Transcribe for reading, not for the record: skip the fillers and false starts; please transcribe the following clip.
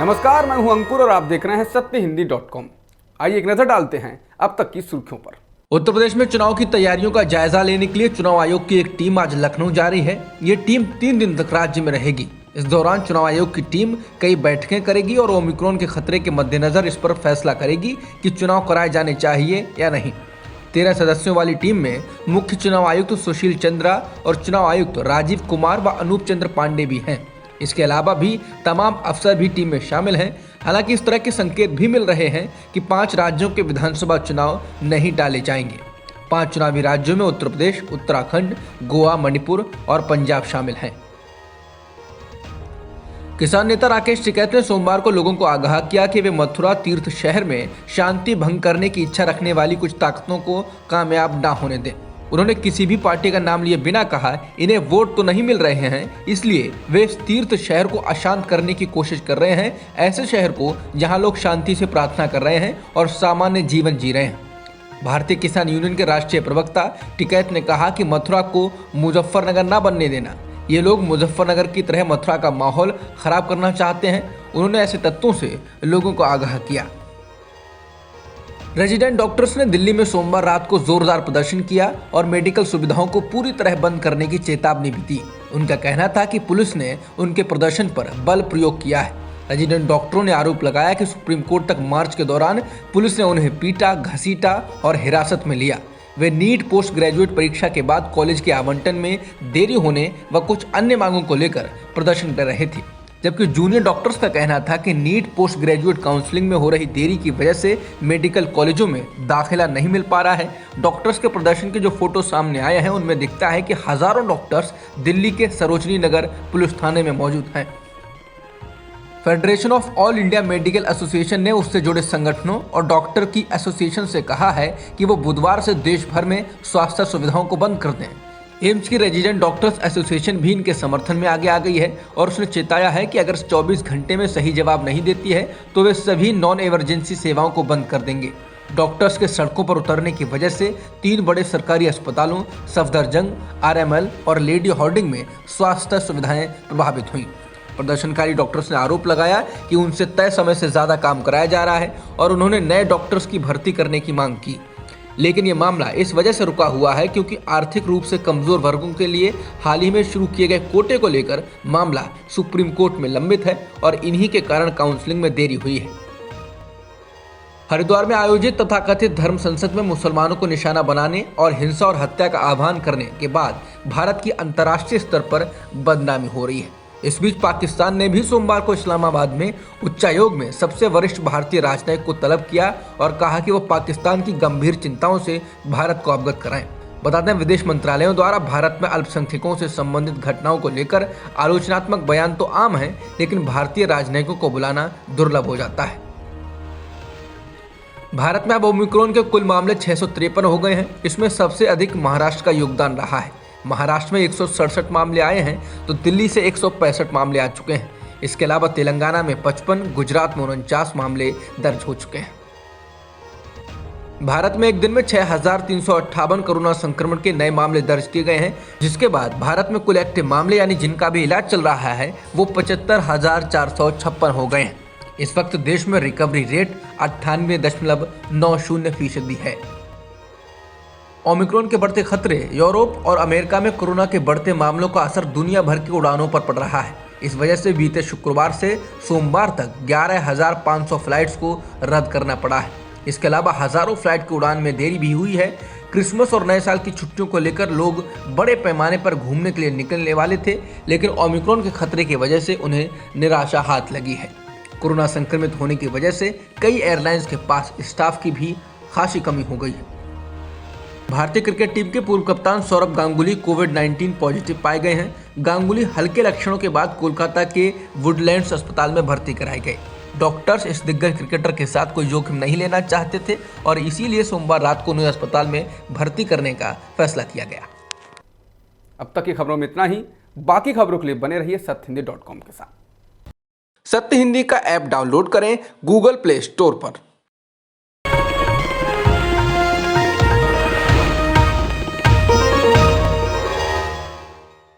नमस्कार, मैं हूं अंकुर और आप देख रहे हैं सत्यहिंदी.com। आइए एक नजर डालते हैं अब तक की सुर्खियों पर। उत्तर प्रदेश में चुनाव की तैयारियों का जायजा लेने के लिए चुनाव आयोग की एक टीम आज लखनऊ जा रही है। ये टीम 3 दिन तक राज्य में रहेगी। इस दौरान चुनाव आयोग की टीम कई बैठकें करेगी और ओमिक्रॉन के खतरे के मद्देनजर इस पर फैसला करेगी कि चुनाव कराए जाने चाहिए या नहीं। 13 सदस्यों वाली टीम में मुख्य चुनाव आयुक्त सुशील चंद्रा और चुनाव आयुक्त राजीव कुमार व अनूप चंद्र पांडे भी हैं। इसके अलावा भी तमाम अफसर भी टीम में शामिल हैं। हालांकि इस तरह के संकेत भी मिल रहे हैं कि 5 राज्यों के विधानसभा चुनाव नहीं टाले जाएंगे। 5 चुनावी राज्यों में उत्तर प्रदेश, उत्तराखंड, गोवा, मणिपुर और पंजाब शामिल हैं। किसान नेता राकेश टिकैत ने सोमवार को लोगों को आगाह किया कि वे मथुरा तीर्थ शहर में शांति भंग करने की इच्छा रखने वाली कुछ ताकतों को कामयाब ना होने दें। उन्होंने किसी भी पार्टी का नाम लिए बिना कहा, इन्हें वोट तो नहीं मिल रहे हैं, इसलिए वे इस तीर्थ शहर को अशांत करने की कोशिश कर रहे हैं, ऐसे शहर को जहां लोग शांति से प्रार्थना कर रहे हैं और सामान्य जीवन जी रहे हैं। भारतीय किसान यूनियन के राष्ट्रीय प्रवक्ता टिकैत ने कहा कि मथुरा को मुजफ्फरनगर न बनने देना। ये लोग मुजफ्फरनगर की तरह मथुरा का माहौल खराब करना चाहते हैं। उन्होंने ऐसे तत्वों से लोगों को आगाह किया। रेजिडेंट डॉक्टर्स ने दिल्ली में सोमवार रात को जोरदार प्रदर्शन किया और मेडिकल सुविधाओं को पूरी तरह बंद करने की चेतावनी भी दी। उनका कहना था कि पुलिस ने उनके प्रदर्शन पर बल प्रयोग किया है। रेजिडेंट डॉक्टरों ने आरोप लगाया कि सुप्रीम कोर्ट तक मार्च के दौरान पुलिस ने उन्हें पीटा, घसीटा और हिरासत में लिया। वे नीट पोस्ट ग्रेजुएट परीक्षा के बाद कॉलेज के आवंटन में देरी होने व कुछ अन्य मांगों को लेकर प्रदर्शन कर रहे थे, जबकि जूनियर डॉक्टर्स का कहना था कि नीट पोस्ट ग्रेजुएट काउंसलिंग में हो रही देरी की वजह से मेडिकल कॉलेजों में दाखिला नहीं मिल पा रहा है। डॉक्टर्स के प्रदर्शन के जो फोटो सामने आए हैं उनमें दिखता है कि हजारों डॉक्टर्स दिल्ली के सरोजनी नगर पुलिस थाने में मौजूद हैं। Federation of all India medical association ने उससे जुड़े संगठनों और डॉक्टर की एसोसिएशन से कहा है कि वो बुधवार से देश भर में स्वास्थ्य सुविधाओं को बंद कर दें। एम्स की रेजिडेंट डॉक्टर्स एसोसिएशन भी इनके समर्थन में आगे आ गई है और उसने चेताया है कि अगर 24 घंटे में सही जवाब नहीं देती है तो वे सभी नॉन इमरजेंसी सेवाओं को बंद कर देंगे। डॉक्टर्स के सड़कों पर उतरने की वजह से 3 बड़े सरकारी अस्पतालों सफदरजंग, आरएमएल और लेडी हार्डिंग में स्वास्थ्य सुविधाएं प्रभावित हुई। प्रदर्शनकारी डॉक्टर्स ने आरोप लगाया कि उनसे तय समय से ज्यादा काम कराया जा रहा है और उन्होंने नए डॉक्टर्स की भर्ती करने की मांग की। लेकिन ये मामला इस वजह से रुका हुआ है क्योंकि आर्थिक रूप से कमजोर वर्गों के लिए हाल ही में शुरू किए गए कोटे को लेकर मामला सुप्रीम कोर्ट में लंबित है और इन्हीं के कारण काउंसलिंग में देरी हुई है। हरिद्वार में आयोजित तथाकथित धर्म संसद में मुसलमानों को निशाना बनाने और हिंसा और हत्या का आह्वान करने के बाद भारत की अंतर्राष्ट्रीय स्तर पर बदनामी हो रही है। इस बीच पाकिस्तान ने भी सोमवार को इस्लामाबाद में उच्चायोग में सबसे वरिष्ठ भारतीय राजनयिक को तलब किया और कहा कि वो पाकिस्तान की गंभीर चिंताओं से भारत को अवगत कराएं। बता दें, विदेश मंत्रालयों द्वारा भारत में अल्पसंख्यकों से संबंधित घटनाओं को लेकर आलोचनात्मक बयान तो आम है, लेकिन भारतीय राजनयिकों को बुलाना दुर्लभ हो जाता है। भारत में अब ओमिक्रॉन के कुल मामले 653 हो गए हैं। इसमें सबसे अधिक महाराष्ट्र का योगदान रहा है। महाराष्ट्र में 167 मामले आए हैं तो दिल्ली से 165 मामले आ चुके हैं। इसके अलावा तेलंगाना में 55, गुजरात में 49 मामले दर्ज हो चुके हैं। भारत में एक दिन में 6,358 कोरोना संक्रमण के नए मामले दर्ज किए गए हैं, जिसके बाद भारत में कुल एक्टिव मामले यानी जिनका भी इलाज चल रहा है वो 75,456 हो गए हैं। इस वक्त देश में रिकवरी रेट 98.90% है। ओमिक्रॉन के बढ़ते खतरे, यूरोप और अमेरिका में कोरोना के बढ़ते मामलों का असर दुनिया भर की उड़ानों पर पड़ रहा है। इस वजह से बीते शुक्रवार से सोमवार तक 11,500 फ्लाइट्स को रद्द करना पड़ा है। इसके अलावा हजारों फ्लाइट की उड़ान में देरी भी हुई है। क्रिसमस और नए साल की छुट्टियों को लेकर लोग बड़े पैमाने पर घूमने के लिए निकलने वाले थे, लेकिन ओमिक्रॉन के खतरे की वजह से उन्हें निराशा हाथ लगी है। कोरोना संक्रमित होने की वजह से कई एयरलाइंस के पास स्टाफ की भी खासी कमी हो गई है। भारतीय क्रिकेट टीम के पूर्व कप्तान सौरभ गांगुली कोविड-19 पॉजिटिव पाए गए हैं। गांगुली हल्के लक्षणों के बाद कोलकाता के वुडलैंड्स अस्पताल में भर्ती कराए गए। डॉक्टर्स इस दिग्गज क्रिकेटर के साथ कोई जोखिम नहीं लेना चाहते थे और इसीलिए सोमवार रात को उन्हें अस्पताल में भर्ती करने का फैसला किया गया। अब तक की खबरों में इतना ही। बाकी खबरों के लिए बने रहिए सत्यहिंदी.com के साथ। सत्य हिंदी का ऐप डाउनलोड करें गूगल प्ले स्टोर पर।